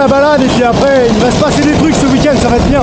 la balade et puis après il va se passer des trucs ce week-end, ça va être bien.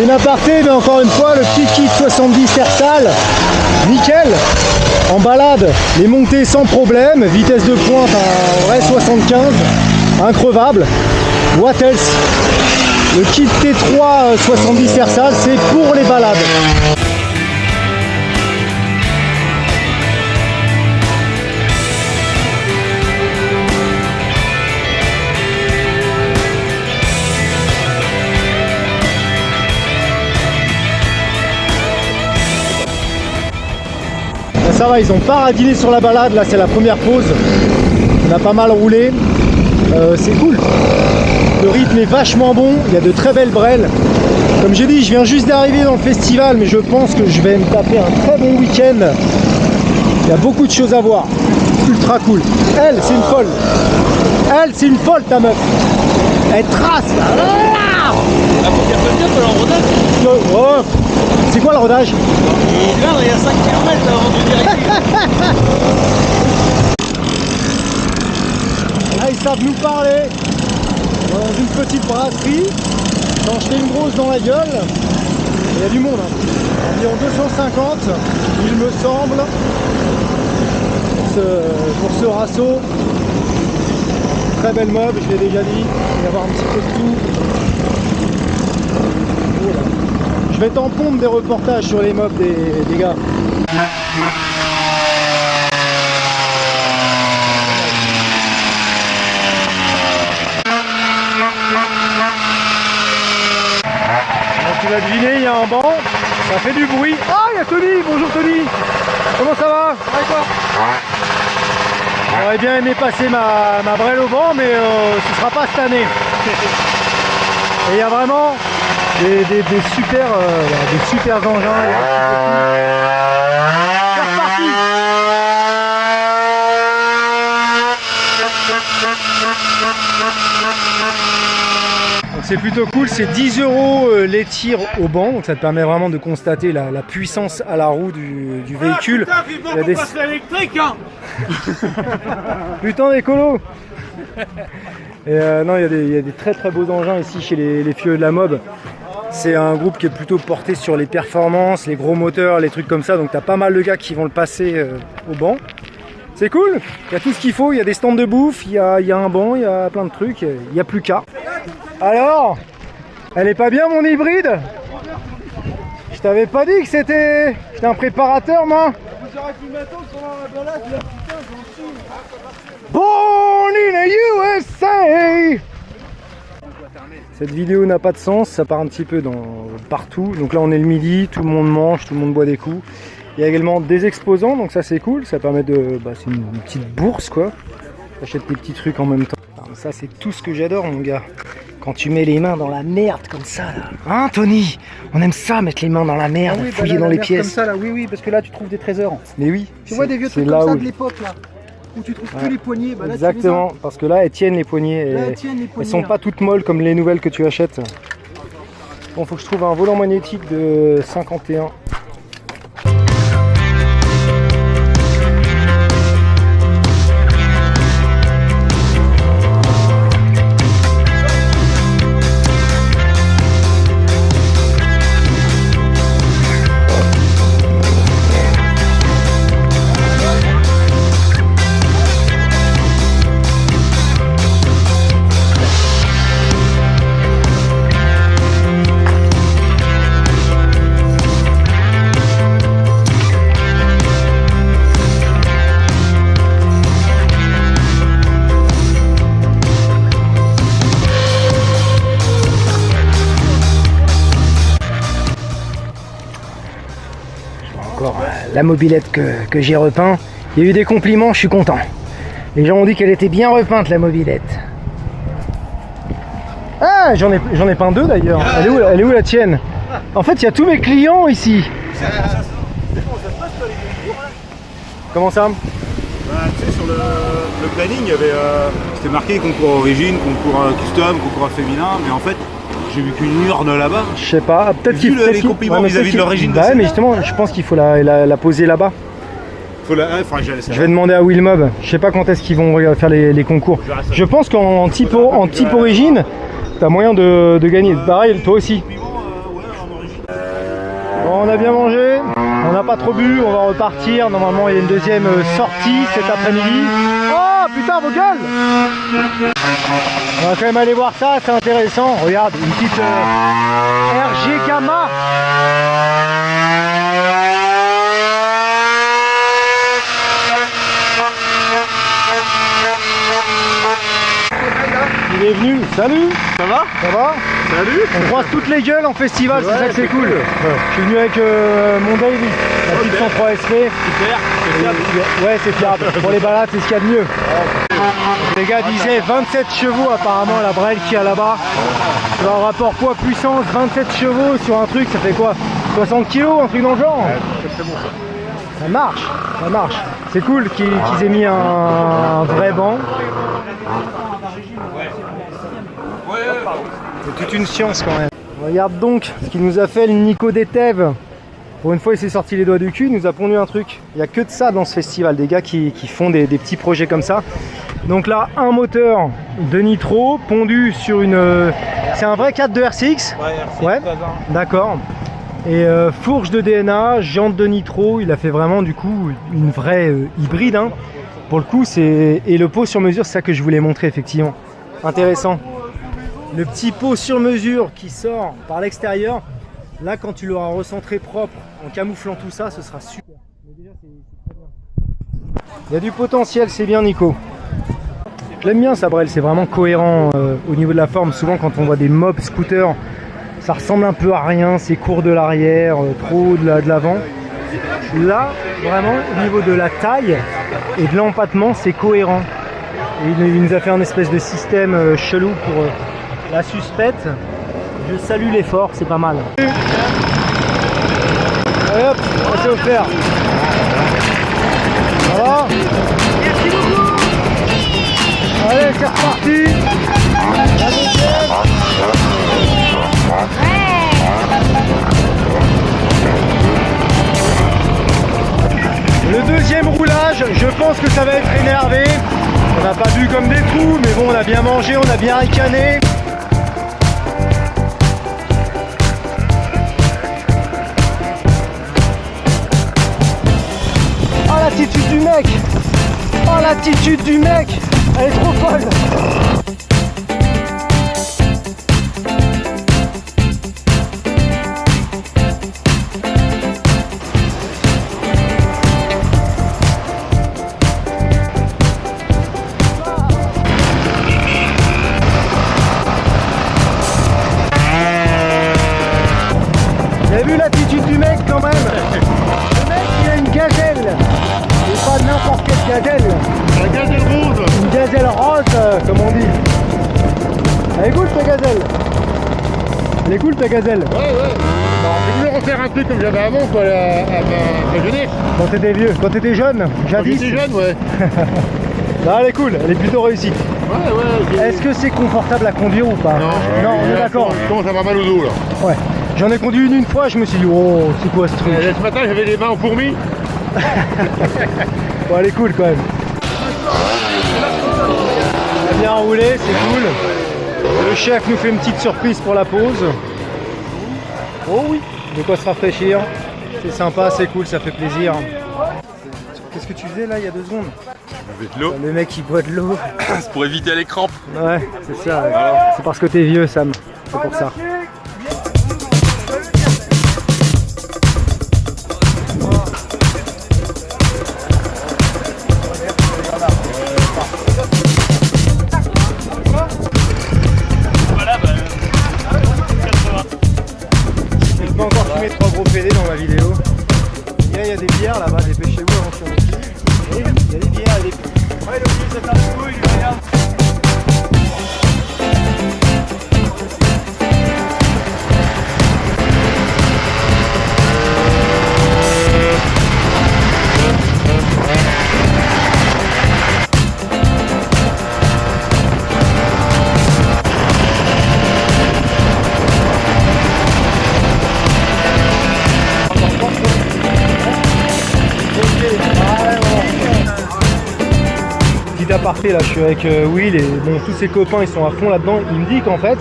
Une aparté, mais encore une fois, le petit kit 70 Hersal, nickel, en balade, les montées sans problème, vitesse de pointe à vrai 75, increvable. What else? Le kit T3 70 Hersal, c'est pour les balades. Ça va, ils ont pas radiné sur la balade, là c'est la première pause, on a pas mal roulé, c'est cool, le rythme est vachement bon, il y a de très belles brelles, comme j'ai dit je viens juste d'arriver dans le festival mais je pense que je vais me taper un très bon week-end, il y a beaucoup de choses à voir, ultra cool. Elle c'est une folle, elle c'est une folle ta meuf, elle trace là. Oh, c'est quoi le rodage? Il y a 5 km avant de directive. Là ils savent nous parler dans une petite brasserie. Quand je fais une grosse dans la gueule, il y a du monde. Environ 250, il me semble, pour ce rasso. Très belle mob, je l'ai déjà dit. Il va y avoir un petit peu de tout. Voilà. Je vais t'en pondre des reportages sur les mobs des gars. Tu l'as deviné, il y a un banc, ça fait du bruit. Ah, il y a Tony, bonjour Tony. Comment ça va? Ouais, quoi? J'aurais bien aimé passer ma brêle au banc, mais ce sera pas cette année. Et il y a vraiment des super engins. C'est reparti. C'est plutôt cool, c'est 10 € les tirs au banc, donc ça te permet vraiment de constater la puissance à la roue du véhicule. Ah, putain, il y a des... électrique, hein. Putain d'écolo. Et non, il y a des très très beaux engins ici chez les fieux de la mob. C'est un groupe qui est plutôt porté sur les performances, les gros moteurs, les trucs comme ça, donc t'as pas mal de gars qui vont le passer au banc. C'est cool, il y a tout ce qu'il faut, il y a des stands de bouffe, il y a un banc, il y a plein de trucs, il n'y a plus qu'à. Alors, elle est pas bien mon hybride? Je t'avais pas dit que c'était un préparateur, moi. Vous aurez pu m'attendre pendant la balade, là, putain, j'en suis. Born in the USA. Cette vidéo n'a pas de sens, ça part un petit peu partout. Donc là on est le midi, tout le monde mange, tout le monde boit des coups. Il y a également des exposants, donc ça c'est cool, ça permet de... c'est une petite bourse quoi. T'achètes des petits trucs en même temps. Alors, ça c'est tout ce que j'adore mon gars. Quand tu mets les mains dans la merde comme ça là. Hein Tony? On aime ça, mettre les mains dans la merde, Ah oui, fouiller là, dans la les merde pièces. comme ça là, oui, parce que là tu trouves des trésors. Mais oui. Tu vois des vieux trucs comme ça de l'époque là, où tu trouves que les poignées. Bah, là, exactement, parce que là elles tiennent les poignées. Là, elles sont pas toutes molles comme les nouvelles que tu achètes. Bon, faut que je trouve un volant magnétique de 51. la mobilette que j'ai repeint. Il y a eu des compliments, je suis content. Les gens ont dit qu'elle était bien repeinte, la mobilette. Ah, j'en ai peint 2 d'ailleurs. Elle est où la tienne? En fait, il y a tous mes clients ici. Comment ça? Bah, tu sais, sur le planning, il y avait, c'était marqué concours origine, concours custom, concours féminin, mais en fait, j'ai vu qu'une urne là-bas. Je sais pas, peut-être qu'il faut les compliments vis-à-vis de l'origine. Bah ouais, mais justement, je pense qu'il faut la poser là-bas. Je vais demander à Wilmob. Je sais pas quand est-ce qu'ils vont faire les concours. Je pense qu'en type origine, t'as moyen de gagner. Pareil, toi aussi. Bon, on a bien mangé, on n'a pas trop bu, on va repartir. Normalement, il y a une deuxième sortie cet après-midi. Oh putain, vos gueules! On va quand même aller voir ça, c'est intéressant. Regarde, une petite RG Gamma. Il est venu, salut! Ça va? Ça va? Salut! On croise toutes les gueules en festival, c'est ça que c'est cool. Je suis venu avec mon Davy, la petite 103 SP. Super, c'est fiable. Ouais, c'est fiable. Pour les balades, c'est ce qu'il y a de mieux. Les gars disaient 27 chevaux apparemment la Brel qu'il y a là-bas. Un rapport poids puissance, 27 chevaux sur un truc, ça fait quoi? 60 kilos, un truc dans le genre? C'est bon ça. Ça marche, ça marche. C'est cool qu'ils aient mis un vrai banc. C'est toute une science quand même. Regarde donc ce qu'il nous a fait le Nico d'Etève. Pour une fois il s'est sorti les doigts du cul, il nous a pondu un truc. Il n'y a que de ça dans ce festival, des gars qui font des petits projets comme ça. Donc là, un moteur de nitro pondu sur une... c'est un vrai 4 de RCX? Ouais, d'accord. Et fourche de DNA, jante de nitro, il a fait vraiment du coup une vraie hybride. Hein. Pour le coup, c'est... Et le pot sur mesure, c'est ça que je voulais montrer effectivement. Intéressant. Le petit pot sur mesure qui sort par l'extérieur, là quand tu l'auras recentré propre en camouflant tout ça, ce sera super. Mais déjà, c'est très bien. Il y a du potentiel, c'est bien Nico. Je l'aime bien ça Brel, c'est vraiment cohérent au niveau de la forme. Souvent quand on voit des mobs scooters, ça ressemble un peu à rien, c'est court de l'arrière, trop de l'avant. Là, vraiment au niveau de la taille et de l'empattement, c'est cohérent. Et il nous a fait un espèce de système chelou pour la suspecte. Je salue l'effort, c'est pas mal. Allez hop, c'est offert. Ça va? Merci beaucoup. Allez, c'est reparti. La deuxième. Le deuxième roulage, je pense que ça va être énervé. On n'a pas bu comme des fous, mais bon, on a bien mangé, on a bien ricané. Oh l'attitude du mec! Oh l'attitude du mec! Elle est trop folle! Vous avez vu l'attitude du mec quand même? Le mec il a une gazelle! Et pas n'importe quelle gazelle! La gazelle rose! Une gazelle rose, comme on dit! Elle est cool ta gazelle! Elle est cool ta gazelle! Ouais, ouais! Je voulais refaire un truc comme j'avais avant, quoi, à ma jeunesse. Quand t'étais vieux, quand t'étais jeune, jadis? Quand j'étais jeune, ouais. Non, elle est cool, elle est plutôt réussie. Ouais, ouais. Est-ce que c'est confortable à conduire ou pas? Non, on est d'accord. Je commence à avoir mal au dos là. Ouais. J'en ai conduit une fois, je me suis dit, oh, c'est quoi ce truc? Ce matin, j'avais les mains en fourmis. Bon, elle est cool quand même. Elle a bien roulé, c'est cool. Le chef nous fait une petite surprise pour la pause. Oh oui, de quoi se rafraîchir. C'est sympa, c'est cool, ça fait plaisir. Qu'est-ce que tu faisais là il y a 2 secondes? De l'eau. Le mec il boit de l'eau. C'est pour éviter les crampes. Ouais, c'est ça. Ouais. C'est parce que t'es vieux, Sam. C'est pour ça. Je peux encore filmer 3 gros PD dans ma vidéo. Il y a des bières là-bas. parfait là, je suis avec Will et bon, tous ses copains ils sont à fond là-dedans. Il me dit qu'en fait,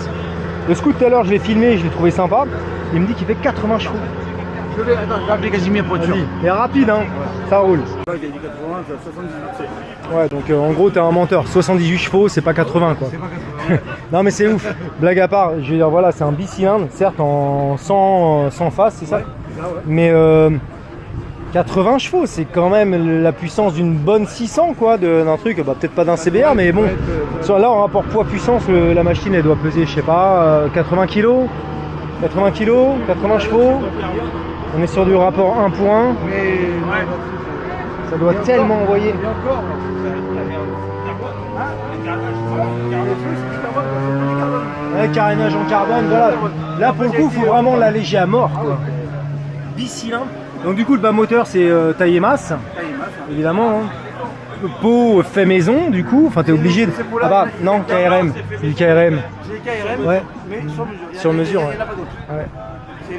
le scoot tout à l'heure je l'ai filmé, je l'ai trouvé sympa. Il me dit qu'il fait 80 chevaux. Je vais appeler Casimir pour être sûr. Et rapide hein, ça roule. Il a dit 80, 78. Ouais donc en gros t'es un menteur, 78 chevaux c'est pas 80 quoi. C'est pas 80. Non mais c'est ouf, blague à part, je veux dire voilà c'est un bicylindre, certes en 100 face c'est ça, mais 80 chevaux c'est quand même la puissance d'une bonne 600 quoi, d'un truc, bah, peut-être pas d'un CBR mais bon, là en rapport poids-puissance la machine elle doit peser je sais pas 80 kg, 80 kg, 80 chevaux, on est sur du rapport 1 pour 1, Mais ça doit tellement envoyer. Ouais, carénage en carbone, voilà. Là pour le coup, il faut vraiment l'alléger à mort quoi. Bicylindre. Donc du coup le bas moteur c'est taillé masse, évidemment. Hein. Pot fait maison du coup, enfin t'es obligé de... Ah bah non, KRM, c'est du KRM. j'ai les KRM, Ouais. mais sur mesure. Sur mesure, Il ouais. n'y en a pas d'autres. Ouais. Ils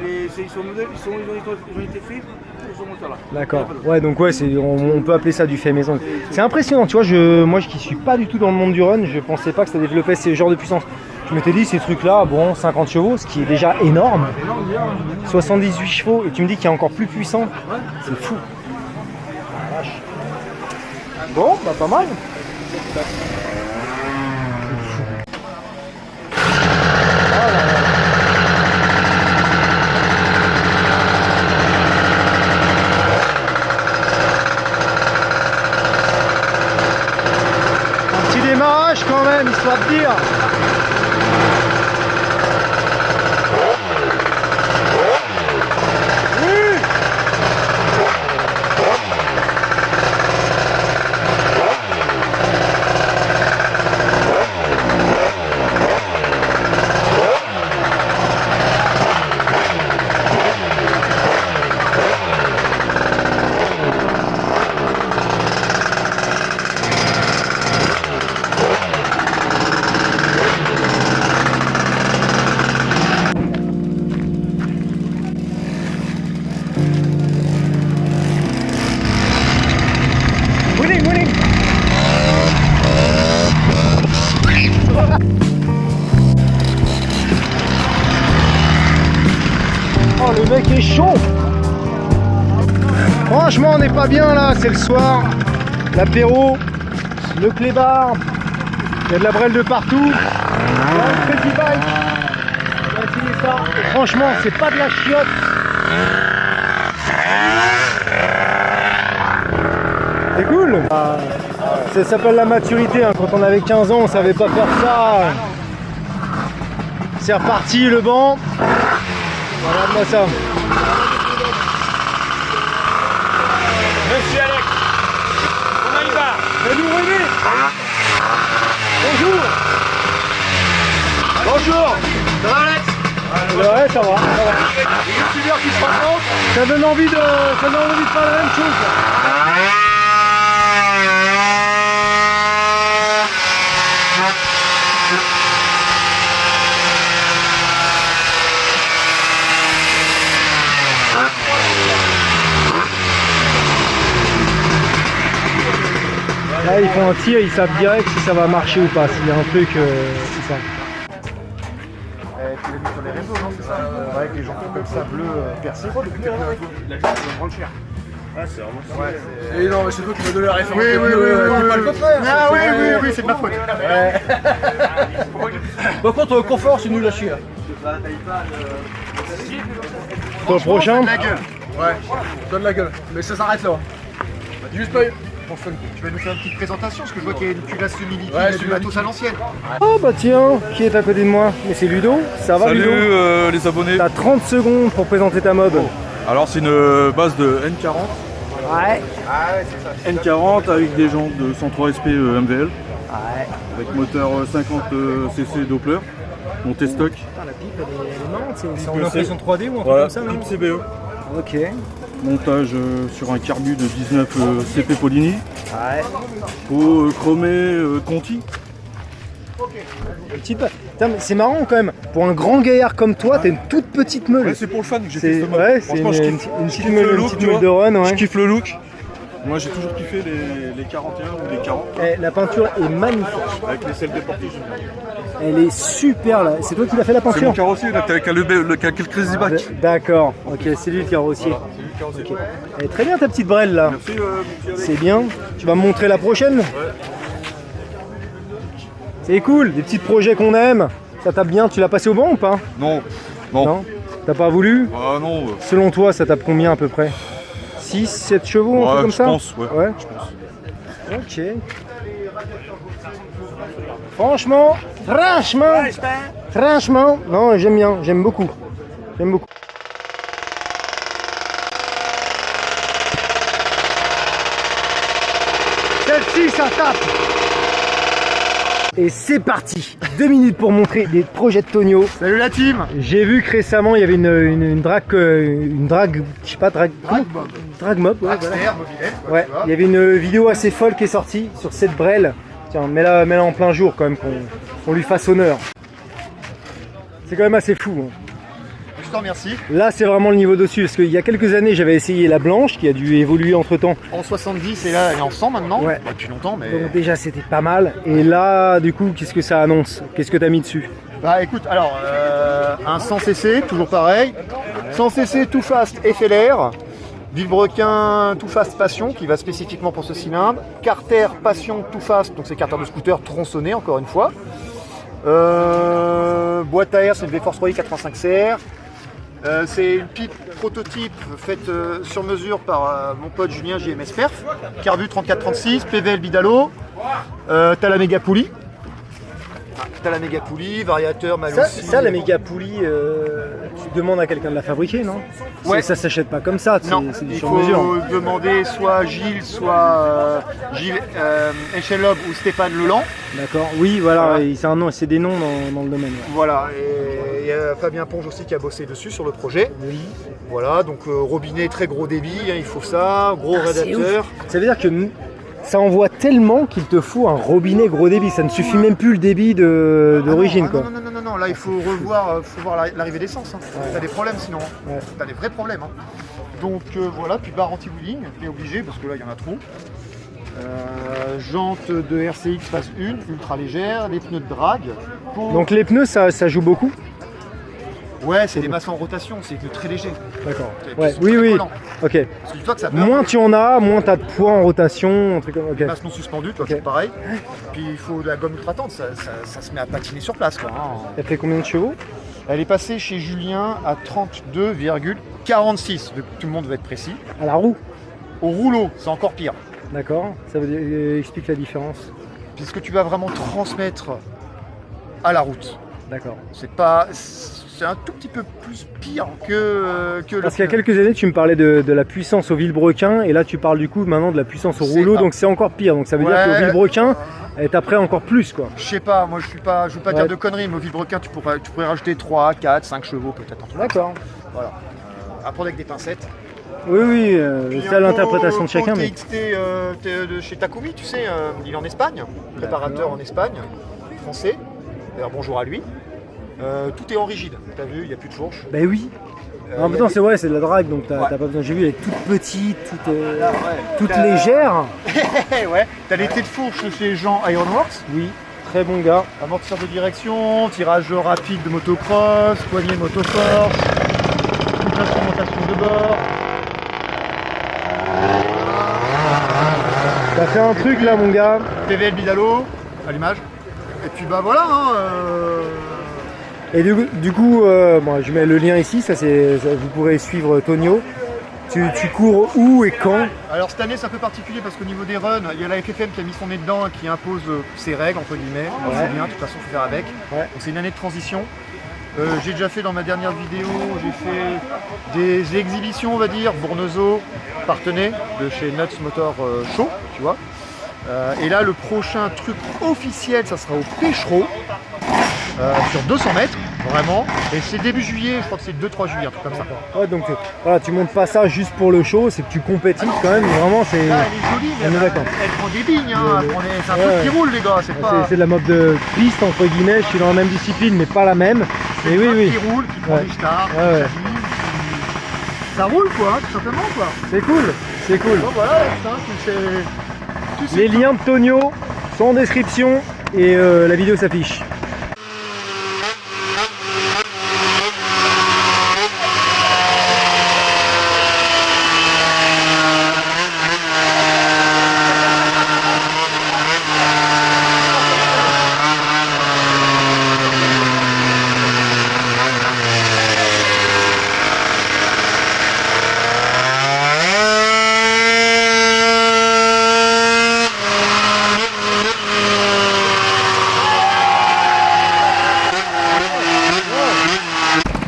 ont été faits pour ce moteur-là. D'accord. Ouais donc ouais on peut appeler ça du fait maison. C'est impressionnant, tu vois, moi qui suis pas du tout dans le monde du run, je pensais pas que ça développait ce genre de puissance. Je m'étais dit ces trucs là, bon 50 chevaux, ce qui est déjà énorme. 78 chevaux et tu me dis qu'il est encore plus puissant. C'est fou. La vache. Bon, bah pas mal. Un petit démarrage quand même, histoire de dire. Oh le mec est chaud. Franchement on n'est pas bien là, c'est le soir. L'apéro, le clébard, il y a de la brêle de partout. Il y a un petit bike. On va essayer ça. Et franchement c'est pas de la chiotte. C'est cool. Ça s'appelle la maturité, hein. Quand on avait 15 ans on savait pas faire ça. C'est reparti le banc. Regarde-moi ça. Monsieur Alex, comment il va? Salut René. Bonjour. Bonjour. Ça va Alex? Ouais, ça va. Les youtubeurs qui se rencontrent? Ça donne envie de faire la même chose. Là ils font un tir, ils savent direct si ça va marcher ou pas, s'il y a un truc, c'est ça. Tu l'as mis sur les réseaux, non? C'est ça? Ouais, avec les gens comme ça, bleu, percé. Depuis quelques années. Ils vont prendre cher. Ah, c'est vraiment ça. Et non, mais c'est toi qui m'as donné la référence. Oui, dis pas le contraire. Ah oui, c'est de ma faute. Par contre, confort, c'est nul à chier. Pour le prochain, La gueule. Ouais, donne la gueule. Mais ça s'arrête là. Juste pas. Tu vas nous faire une petite présentation, parce que je vois qu'il y a une culasse semi-liquide Ouais, et du matos à l'ancienne. oh bah tiens, qui est à côté de moi? Mais c'est Ludo, ça va Salut Ludo? les abonnés. T'as 30 secondes pour présenter ta mob. Alors c'est une base de N40. Ouais. N40 avec des jantes de 103 SP MVL. Ouais. Avec moteur 50 cc Doppler. Monté stock. Putain, la pipe elle est marrante, c'est en que impression 3D ou un truc Voilà, comme ça non? pipe CBE. Ok. Montage sur un carbu de 19 CP Polini. Ouais. Peau chromée Conti. Petite... Putain, mais c'est marrant quand même. Pour un grand gaillard comme toi, t'as une toute petite meule. Ouais, c'est pour le fun que j'ai C'est fait ce mode. ouais, c'est Franchement, je kiffe une petite le meule, look, une tu meule vois. de run, ouais. Je kiffe le look. Moi j'ai toujours kiffé les 41 ou les 40. La peinture est magnifique. Avec les selles déportées, j'aime bien. Elle est super là. C'est toi qui l'as fait la C'est mon peinture? carrossier, là, t'as avec le Crazy Back. D'accord, ok, c'est lui le carrossier. Voilà, c'est lui le carrossier. Ok. Elle est très bien ta petite brêle là. Merci, mon petit Alex. C'est bien. Tu vas me montrer la prochaine? Ouais. C'est cool, des petits projets qu'on aime. Ça tape bien. Tu l'as passé au banc ou pas? Non, non. T'as pas voulu? Ah non. Selon toi, ça tape combien à peu près? 6, 7 chevaux, un Ouais, peu comme je ça? pense, ouais. Je pense. Ok. Franchement, non, j'aime bien, j'aime beaucoup. J'aime beaucoup. Celle-ci, ça tape. Et c'est parti. 2 minutes pour montrer des projets de Tonio. Salut la team. J'ai vu que récemment il y avait une drague, je sais pas, drag mob, ouais, voilà. Mobilette, quoi, Ouais, tu vois. il y avait une vidéo assez folle qui est sortie sur cette brêle. Tiens, mets-la en plein jour quand même, qu'on lui fasse honneur. C'est quand même assez fou. Hein. Je te remercie. Là, c'est vraiment le niveau dessus. Parce qu'il y a quelques années, j'avais essayé la blanche qui a dû évoluer entre temps. En 70 et là elle est en 100 maintenant. Ouais. Bah, depuis longtemps, mais. Donc, déjà, c'était pas mal. Et là, du coup, qu'est-ce que ça annonce? Qu'est-ce que tu as mis dessus? Bah écoute, alors un 100cc, toujours pareil. 100cc Too Fast FLR. Villebrequin Too Fast Passion qui va spécifiquement pour ce cylindre. Carter Passion Too Fast, donc c'est carter de scooter tronçonné encore une fois. Boîte à air, c'est une V-Force 3i 85CR. C'est une pipe prototype faite sur mesure par mon pote Julien JMS Perf. Carbu 3436, PVL Bidalo. T'as la méga poulie. T'as la méga poulie, variateur, Malossi. Ça, la méga poulie, tu demandes à quelqu'un de la fabriquer, non? Ouais. Ça s'achète pas comme ça, Non, c'est du il sur mesure. faut demander soit Gilles, soit Gilles Echelob ou Stéphane Leland. D'accord, oui, voilà, Voilà. c'est des noms dans le domaine. Ouais. Voilà, et il y a Fabien Ponge aussi qui a bossé dessus sur le projet. Oui. Voilà, donc robinet très gros débit, hein, il faut ça, gros radiateur. Ça veut dire que ça envoie tellement qu'il te faut un robinet gros débit. Ça ne suffit même plus le débit d'origine. Ah non, là il faut revoir, faut voir l'arrivée d'essence. Hein. T'as des problèmes sinon, hein. T'as des vrais problèmes. Hein. Donc voilà, puis barre anti-wheeling, t'es obligé parce que là il y en a trop. Jantes de RCX phase 1, ultra légère, les pneus de drague. Donc les pneus, ça joue beaucoup? Ouais, c'est des masses en rotation, c'est des pneus très légers. D'accord. Et puis, Ouais, ils sont oui, très oui. collants. Ok. Parce que dis-toi que ça Moins tu en as, moins tu as de poids en rotation, un truc comme. Ok. masse non suspendue, toi, Ok. c'est pareil. Puis il faut de la gomme ultra tendre, ça se met à patiner sur place. Quoi, hein. Elle fait combien de chevaux? Elle est passée chez Julien à 32,46, vu que tout le monde va être précis. À la roue. Au rouleau, c'est encore pire. D'accord. Ça veut dire, explique la différence. Puisque tu vas vraiment transmettre à la route. D'accord. C'est un tout petit peu plus pire que le Parce qu'il y a pneu. quelques années, tu me parlais de la puissance au Villebrequin, et là tu parles du coup maintenant de la puissance au C'est rouleau, pas- donc c'est encore pire. Donc ça veut dire Ouais. que le Villebrequin est après encore plus, quoi. Je sais pas, moi je veux pas Ouais. dire de conneries, mais au Villebrequin tu pourrais rajouter 3, 4, 5 chevaux peut-être. D'accord. Voilà. À prendre avec des pincettes. Oui, oui, Puis c'est à l'interprétation de chacun. Mais... TXT de chez Takumi, tu sais, il est en Espagne, préparateur en Espagne, français. D'ailleurs, bonjour à lui. Tout est en rigide, t'as vu, il n'y a plus de fourche. Ben oui. En même il y a temps, des- c'est vrai, c'est de la drague, donc t'as Ouais. pas besoin. J'ai vu, elle est toute petite, toute T'as- légère. Ouais, t'as les têtes de fourche chez Jean Ironworks, Oui, très bon gars. amortisseur de direction, tirage rapide de motocross, poignée motoforce, toute l'instrumentation de bord. T'as fait un truc là, mon gars. PVL Bidalo, allumage. Et puis bah voilà, hein, Et du coup, bon, je mets le lien ici, vous pourrez suivre Tonio. Tu cours où et quand? Alors cette année c'est un peu particulier parce qu'au niveau des runs, il y a la FFM qui a mis son nez dedans et qui impose ses règles entre guillemets. Alors, Ouais. c'est bien, de toute façon il faut faire avec. Ouais. Donc c'est une année de transition. J'ai déjà fait dans ma dernière vidéo, j'ai fait des exhibitions on va dire, Bournezo, Partenay de chez Nuts Motor Show, tu vois. Et là le prochain truc officiel ça sera au Pêchereau. Sur 200 mètres, vraiment. Et c'est début juillet, je crois que c'est le 2-3 juillet, un truc comme ça. Ouais, donc voilà, tu montes pas ça juste pour le show, c'est que tu compétis quand même, vraiment, c'est Là, elle est jolie, mais On est d'accord. elle prend des bignes, hein. C'est un Ouais, truc qui ouais. roule, les gars. C'est pas. c'est de la mode de piste, entre guillemets, je suis dans la même discipline, mais pas la même. Mais oui, un oui. qui roule, qui prend Ouais. des stars, Ouais, ouais. qui ça roule quoi, tout simplement quoi. C'est cool, c'est cool. Bon voilà, Alex, hein, tous ces Les liens de Tonio sont en description et la vidéo s'affiche.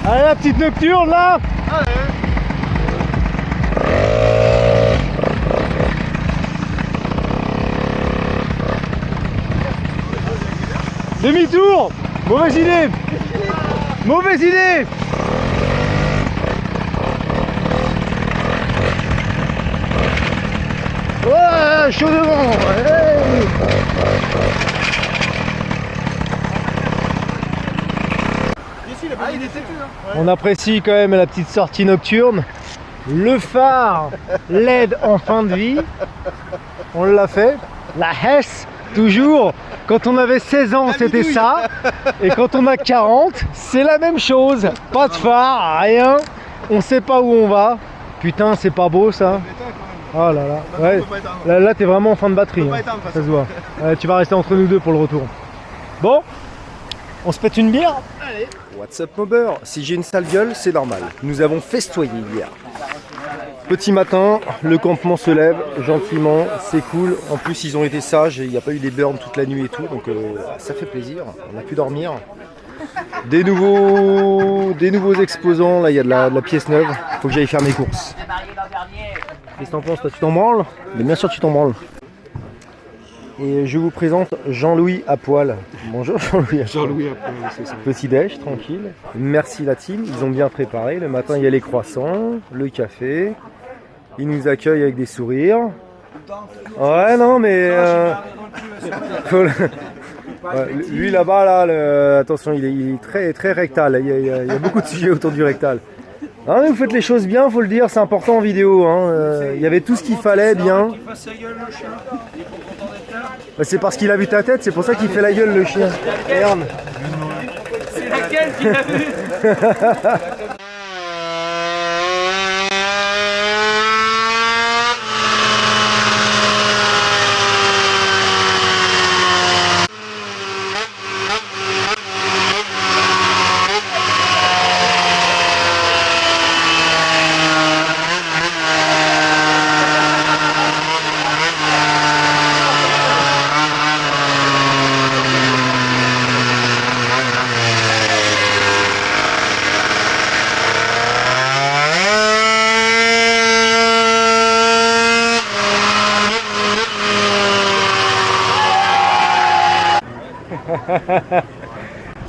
Allez, la petite nocturne là. Demi-tour. Mauvaise idée. Mauvaise idée. Ouais, chaud devant. Hey. Ah, il était plus, hein. On apprécie quand même la petite sortie nocturne. Le phare LED en fin de vie. On l'a fait. La Hess, toujours. Quand on avait 16 ans, c'était ça. Et quand on a 40, c'est la même chose. Pas de phare, rien. On sait pas où on va. Putain, c'est pas beau ça. Oh là là. Ouais. Là t'es vraiment en fin de batterie. Hein. Ça se voit. Ouais, tu vas rester entre nous deux pour le retour. Bon, on se pète une bière. Allez. What's up Mobber? Si j'ai une sale gueule, c'est normal. Nous avons festoyé hier. Petit matin, le campement se lève gentiment, c'est cool. En plus, ils ont été sages et il n'y a pas eu des burns toute la nuit et tout. Donc ça fait plaisir. On a pu dormir. Des nouveaux exposants. Là, il y a de la pièce neuve. Faut que j'aille faire mes courses. Qu'est-ce que t'en penses? Toi, tu t'en branles? Mais bien sûr, tu t'en branles. Et je vous présente Jean-Louis à poil. Bonjour Jean-Louis. Jean-Louis après, c'est ça. Petit déj, tranquille. Merci la team, ils ont bien préparé. Le matin, il y a les croissants, le café. Ils nous accueillent avec des sourires. Ouais, non, mais... Ouais, lui là-bas, là, attention, il est très, très rectal. Il y a beaucoup de sujets autour du rectal. Non, mais vous faites les choses bien, faut le dire, c'est important en vidéo. Hein. Il y avait tout ce qu'il fallait bien. Bah, c'est parce qu'il a vu ta tête, c'est pour ça qu'il fait la gueule le chien. Merde. C'est laquelle qu'il a vu?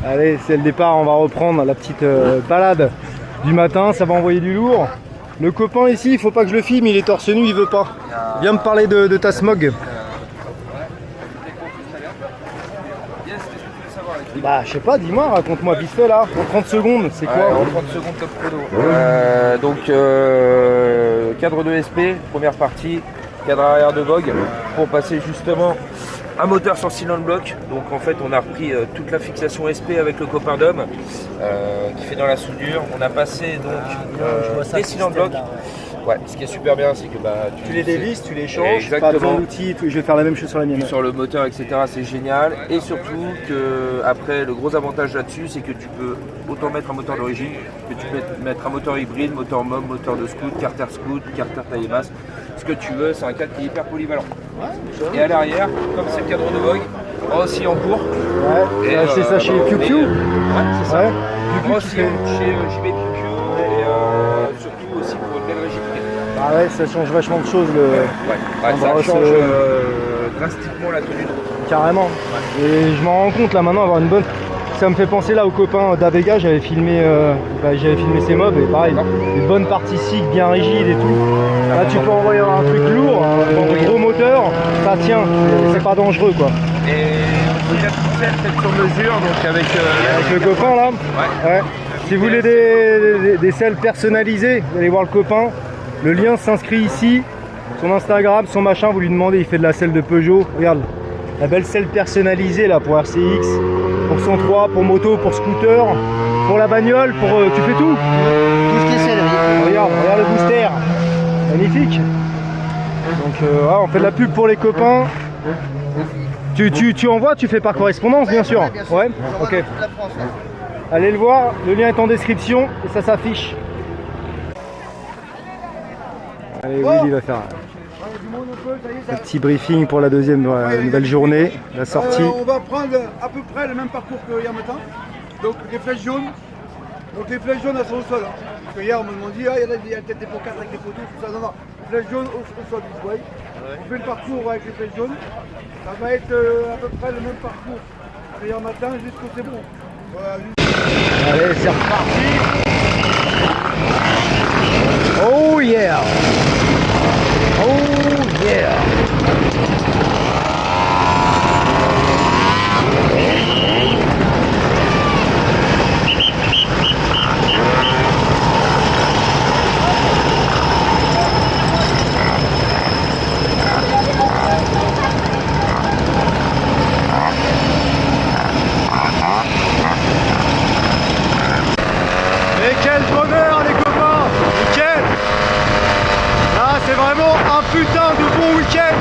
Allez, c'est le départ, on va reprendre la petite balade du matin, ça va envoyer du lourd. Le copain ici, il faut pas que je le filme, il est torse nu, il veut pas. Viens me parler de ta smog. Bah je sais pas, dis-moi, raconte-moi vite fait là, en 30 secondes, c'est quoi? En 30 secondes top chrono. Cadre de SP, première partie, cadre arrière de Vogue, pour passer justement un moteur sur cylindre bloc. Donc en fait on a repris toute la fixation SP avec le copain d'homme qui fait dans la soudure. On a passé donc des cylindres bloc. Ouais, ce qui est super bien, c'est que tu les dévisses, tu les changes, exactement. pas besoin d'outils, je vais faire la même chose sur la mienne. Sur le moteur, etc., c'est génial. Et surtout que après, le gros avantage là-dessus, c'est que tu peux autant mettre un moteur d'origine, que tu peux mettre un moteur hybride, moteur mob, moteur de scoot, carter taille basse. Ce que tu veux, c'est un cadre qui est hyper polyvalent. Et à l'arrière, comme c'est le cadre de Vogue, aussi en cours. Ouais, et c'est ça chez Piu Piu. Ouais, c'est ça. Ouais. Aussi chez JB Piu Piu et surtout aussi pour une belle rigidité. Ah ouais, ça change vachement de choses. Ça change drastiquement la tenue de route. Carrément. Et je m'en rends compte là maintenant, avoir une bonne... Ça me fait penser là au copain d'Avega, j'avais filmé ses mobs et pareil, une bonne partie cycle bien rigide et tout. Là tu peux envoyer un truc lourd, un gros moteur, ça tient, c'est pas dangereux quoi. Et on peut faire toute faite sur mesure, donc avec le copain là. Ouais. Si vous voulez des selles personnalisées, vous allez voir le copain. Le lien s'inscrit ici. Son Instagram, son machin, vous lui demandez, il fait de la selle de Peugeot. Regarde, la belle selle personnalisée là pour RCX, pour 103, pour moto, pour scooter, pour la bagnole, pour tu fais tout. Tout ce qui est sellerie. Regarde le booster. Magnifique. Donc ouais, on fait de la pub pour les copains. Tu envoies, tu fais par correspondance bien sûr. Ouais, ok. Allez le voir, le lien est en description et ça s'affiche. Allez, Will, il va faire un petit briefing pour la deuxième nouvelle journée, la sortie. On va prendre à peu près le même parcours que hier matin. Donc les flèches jaunes. Donc les flèches jaunes elles sont au sol. Parce que hier on m'a dit, il y a peut-être des pocards avec les poteaux, tout ça. Non, non. Flèches jaunes au sol, ouais. On fait le parcours avec les flèches jaunes. Ça va être à peu près le même parcours que hier matin jusqu'au c'est bon. Voilà. Allez, c'est reparti. Oh yeah! Oh yeah! Et quel bonheur les copains! Nickel! Là c'est vraiment un putain de bon week-end!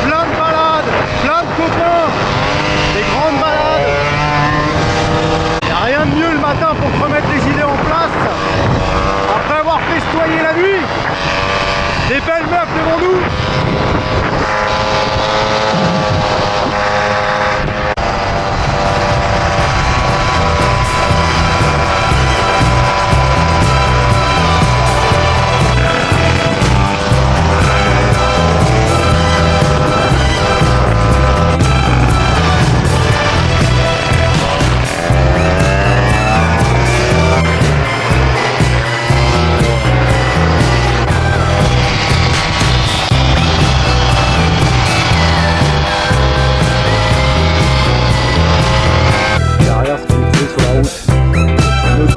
Plein de balades, plein de copains, des grandes balades. Y a rien de mieux le matin pour te remettre les idées en place. Après avoir festoyé la nuit, des belles meufs devant nous.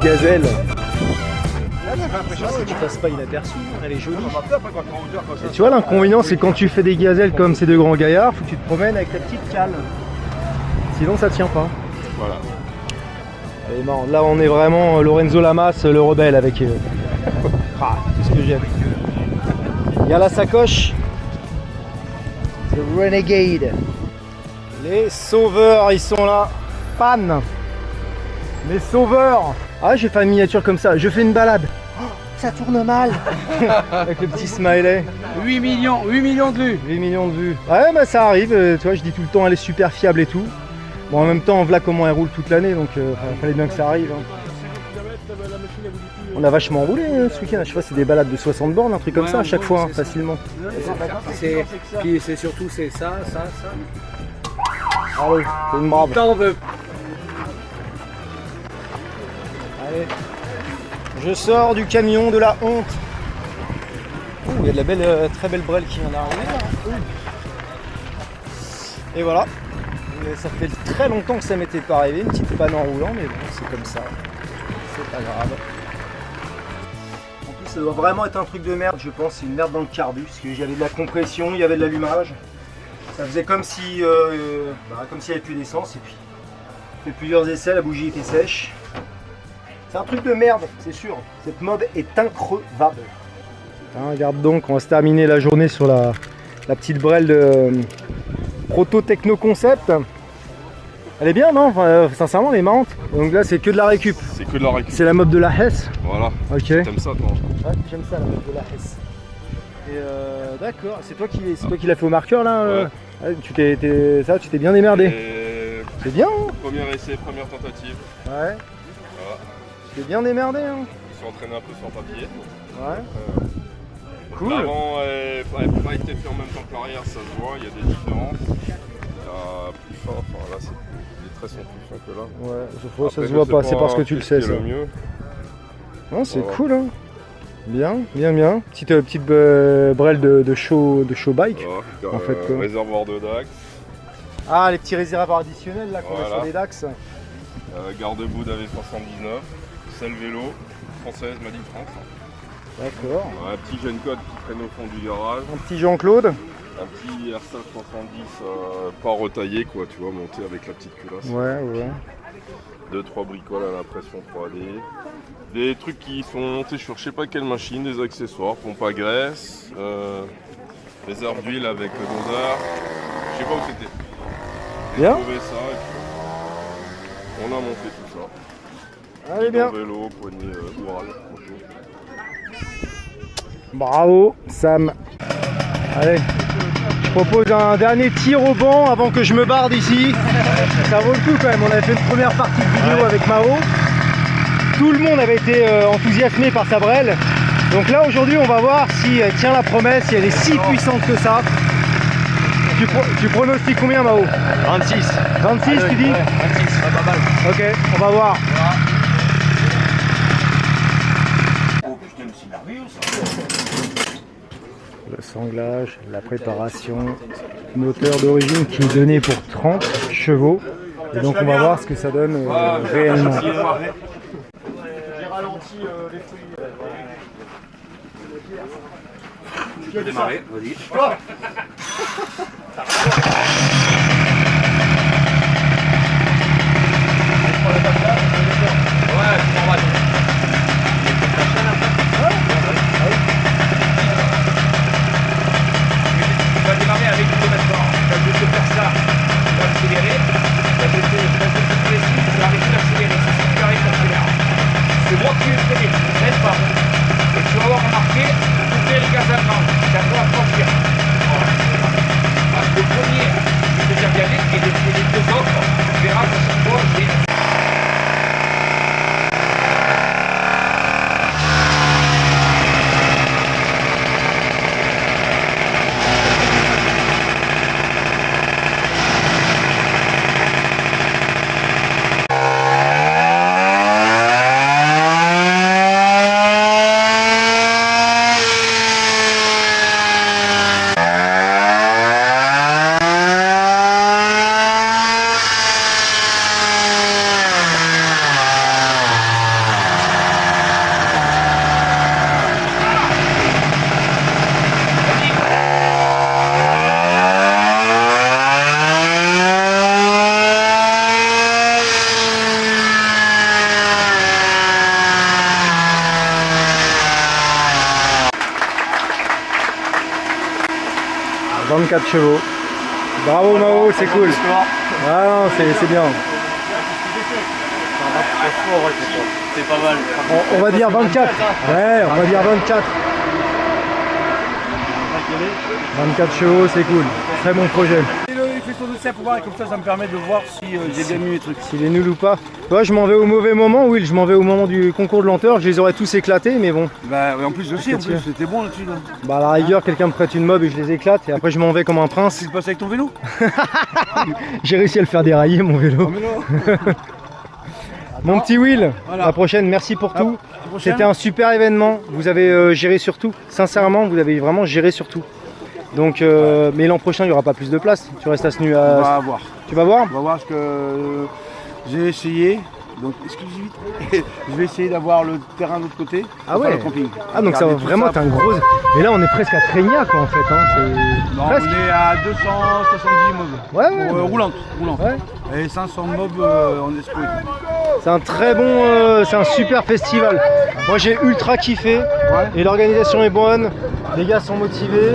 Gazelle. Tu passes pas inaperçu, elle est jolie. Et tu vois l'inconvénient c'est quand tu fais des gazelles comme ces deux grands gaillards, faut que tu te promènes avec ta petite cale. Sinon ça tient pas. Voilà. Elle est marrante. Là on est vraiment Lorenzo Lamas, le rebelle avec. Ah, c'est ce que j'aime. Il y a la sacoche. The Renegade. Les sauveurs ils sont là. Pan. Les sauveurs. Ah, j'ai fait une miniature comme ça, je fais une balade. Oh, ça tourne mal. Avec le petit smiley. 8 millions de vues. 8 millions de vues. Ouais, bah ça arrive, tu vois, je dis tout le temps, elle est super fiable et tout. Bon, en même temps, voilà comment elle roule toute l'année, donc fallait bien que ça arrive. Hein. On a vachement roulé ce week-end, je sais pas, c'est des balades de 60 bornes, un truc comme ça à chaque fois, hein, facilement. Puis c'est surtout c'est ça. Allez, c'est une brave. T'en veux. Allez, je sors du camion de la honte. Il y a de la belle, très belle brelle qui vient d'arriver là. Et voilà. Et ça fait très longtemps que ça m'était pas arrivé, une petite panne en roulant, mais bon, c'est comme ça. C'est pas grave. En plus, ça doit vraiment être un truc de merde, je pense. C'est une merde dans le carbu, parce qu'il y avait de la compression, il y avait de l'allumage. Ça faisait comme si, comme s'il n'y avait plus d'essence. Et puis, j'ai fait plusieurs essais, la bougie était sèche. C'est un truc de merde, c'est sûr. Cette mob est increvable. Hein, regarde donc, on va se terminer la journée sur la petite brelle de Proto Techno Concept. Elle est bien, non? Enfin, sincèrement, elle est marrante. Donc là, c'est que de la récup. C'est que de la récup. C'est la mob de la Hesse. Voilà. Ok. T'aimes ça, toi? Ouais, j'aime ça, la mob de la Hesse. Et d'accord, c'est toi qui l'as fait au marqueur là. Ouais. Tu t'es bien démerdé. C'est bien. Hein, premier essai, première tentative. ouais. Voilà. Tu t'es bien démerdé. Hein. Je me suis entraîné un peu sur papier. Ouais. Cool. L'avant n'a pas été fait en même temps que l'arrière, ça se voit, il y a des différences. Là, plus fin, enfin là, les traits sont plus fins que là. Ouais, Après, ça se voit pas, c'est parce que tu le sais ça. Le mieux. Non, c'est Voilà. cool, hein. Bien. Petite brelle de show bike. Voilà, en fait, quoi. réservoir de Dax, Ah, les petits réservoirs additionnels là qu'on a Voilà. sur les Dax. garde-boue d'AV79, Selle vélo, française, Made in France. D'accord. Un petit jeune code qui traîne au fond du garage. Un petit Jean-Claude. Un petit R5 70 pas retaillé quoi, tu vois, monté avec la petite culasse. Ouais. 2-3 bricoles à l'impression 3D. Des trucs qui sont montés sur je sais pas quelle machine, des accessoires, pompe à graisse, réserve d'huile avec le doseur. Je sais pas où c'était. J'ai Bien. trouvé ça et puis on a monté tout ça. Allez bien. Vélo, poignée Oural. Bravo Sam. Allez. Je propose un dernier tir au banc avant que je me barde ici. Ça vaut le coup quand même. On avait fait une première partie de vidéo avec Mao. Tout le monde avait été enthousiasmé par sa brelle. Donc là aujourd'hui on va voir si elle tient la promesse, si elle est si puissante que ça. Tu pronostiques combien Mao? 26. 26 tu dis? 26, pas mal. Ok, on va voir. Oh putain, mais c'est merveilleux ça. Le sanglage, la préparation, moteur d'origine qui est donné pour 30 chevaux. Et donc on va voir ce que ça donne réellement. J'ai ralenti les fruits. Tu peux démarrer, vas-y. Tu vas démarrer avec une maintenant. Tu vas juste faire ça. Tu vas accélérer. Tu vas laisser précis. Tu vas arrêter d'accélérer. Si tu arrêtes d'accélérer. C'est moi qui vais freiner. Même pas. Et tu vas avoir remarqué ouvrir les gaz à grande. Tu vas pouvoir franchir. Le premier, je vais faire y aller. Et les deux autres, tu verras que chaque fois, j'ai. « 24 chevaux. Bravo Mao, c'est cool. Ah non, c'est bien. C'est pas mal. On va dire 24. Ouais, on va dire 24. 24 chevaux, c'est cool. Très bon projet. Il fait son dossier pour voir, et comme ça me permet de voir si j'ai bien mis mes trucs. S'il est nul ou pas. Toi, je m'en vais au mauvais moment, Will. Je m'en vais au moment du concours de lenteur. Je les aurais tous éclatés, mais bon. Bah en plus aussi, c'était bon là-dessus. Là. Bah à la rigueur, quelqu'un me prête une mob et je les éclate. Et après, je m'en vais comme un prince. Tu passes avec ton vélo? J'ai réussi à le faire dérailler, mon vélo. Mon petit Will, Voilà. la prochaine, merci pour tout. prochaine. C'était un super événement. Vous avez géré sur tout. Sincèrement, vous avez vraiment géré sur tout. Donc, mais l'an prochain, il n'y aura pas plus de place. Tu restes à ce nu. On va voir. Tu vas voir? On va voir ce que j'ai essayé. Donc exclusivité. Je vais essayer d'avoir le terrain de l'autre côté. Ah pour ouais. faire le camping. Ah donc ça va Regarder tout vraiment être un gros. Et là, on est presque à Trénia, quoi, en fait. Hein. C'est Non, presque. on est à 270 mobs. Ouais, ouais. Roulante. Ouais. Et 500 mobs en esprit. C'est un très bon, c'est un super festival. Moi j'ai ultra kiffé et l'organisation est bonne, les gars sont motivés,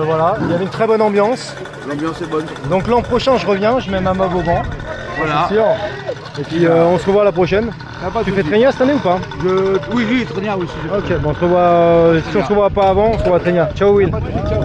voilà, il y avait une très bonne ambiance. L'ambiance est bonne. Donc l'an prochain je reviens, je mets ma mob au banc, Voilà. c'est sûr. Et puis on se revoit la prochaine. Tu fais Trénia cette année ou pas? Oui, Trénia, oui. Ok, bon on se revoit, si on se revoit pas avant, on se revoit à Trénia. Ciao Will. Ciao.